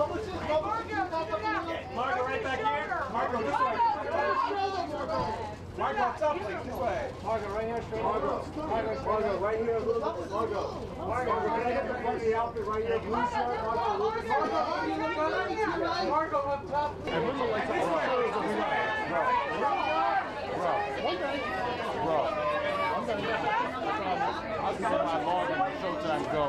Margot, right back here. Margot, this way. Margot, up, please, this way. Margot, right here, straight. Margot, right here, a little bit. Margot, can I get the front of the outfit right here? Blue shirt, Margot, up top. And we look like the Bro. I'll give my log and my showtime go.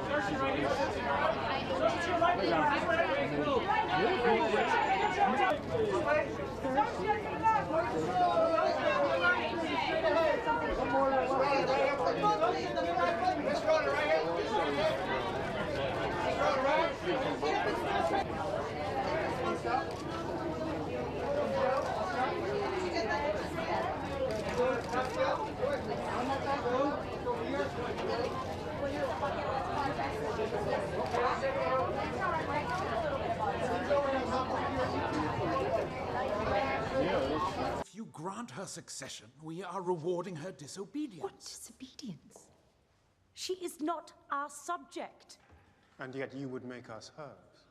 If you grant her succession, we are rewarding her disobedience. What disobedience? She is not our subject. And yet you would make us hers.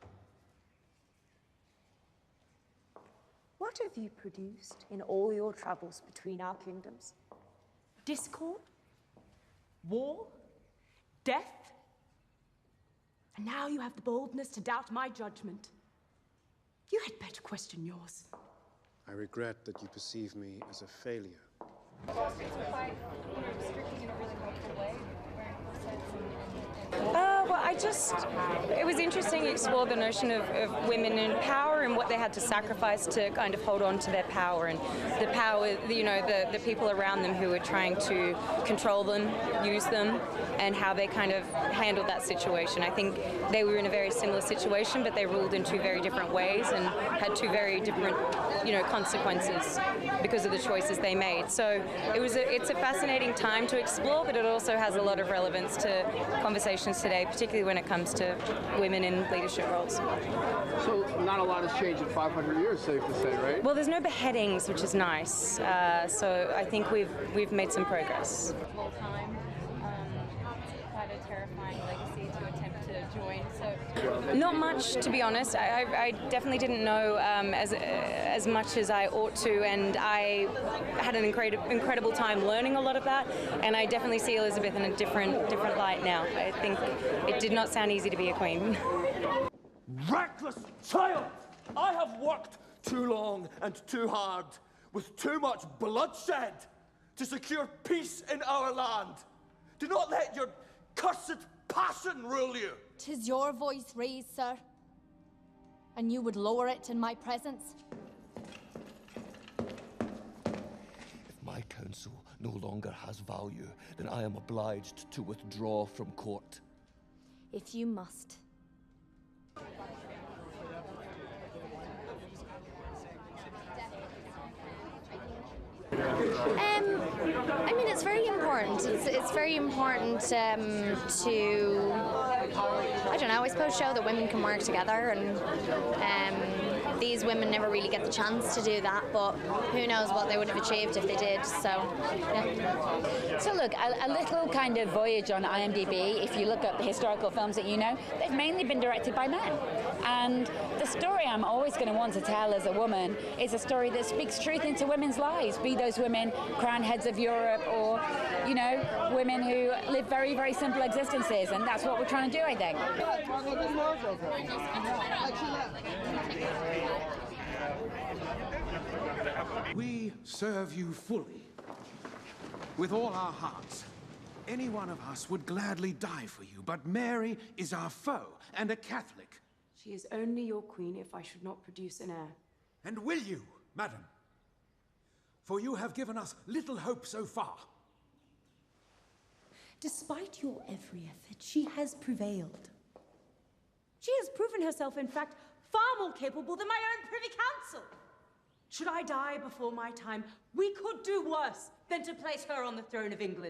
What have you produced in all your travels between our kingdoms? Discord? War? Death? And now you have the boldness to doubt my judgment. You had better question yours. I regret that you perceive me as a failure. It was interesting to explore the notion of women in power and what they had to sacrifice to kind of hold on to their power, and the power, the people around them who were trying to control them, use them, and how they kind of handled that situation. I think they were in a very similar situation, but they ruled in two very different ways and had two very different, consequences because of the choices they made. So it's a fascinating time to explore, but it also has a lot of relevance to conversations today, particularly when it comes to women in leadership roles. So not a lot has changed in 500 years, safe to say, right? Well, there's no beheadings, which is nice. So I think we've made some progress. Whole time, quite a terrifying legacy to attempt to join. So not much, to be honest. I definitely didn't know as much as I ought to, and I had an incredible time learning a lot of that. And I definitely see Elizabeth in a different light now. I think it did not sound easy to be a queen. Reckless child! I have worked too long and too hard, with too much bloodshed, to secure peace in our land. Do not let your cursed passion rule you. 'Tis your voice raised, sir, and you would lower it in my presence. If my counsel no longer has value, then I am obliged to withdraw from court. If you must. I mean, it's very important. It's very important to, I don't know, I suppose show that women can work together, and these women never really get the chance to do that, but who knows what they would have achieved if they did, so, yeah. So look, a little kind of voyage on IMDb, if you look up the historical films that you know, they've mainly been directed by men. And the story I'm always going to want to tell as a woman is a story that speaks truth into women's lives, be those women crowned heads of Europe or, women who live very, very simple existences, and that's what we're trying to do, I think. We serve you fully, with all our hearts. Any one of us would gladly die for you, but Mary is our foe and a Catholic. She is only your queen if I should not produce an heir. And will you, madam? For you have given us little hope so far. Despite your every effort, she has prevailed. She has proven herself, in fact, far more capable than my own Privy Council. Should I die before my time, we could do worse than to place her on the throne of England.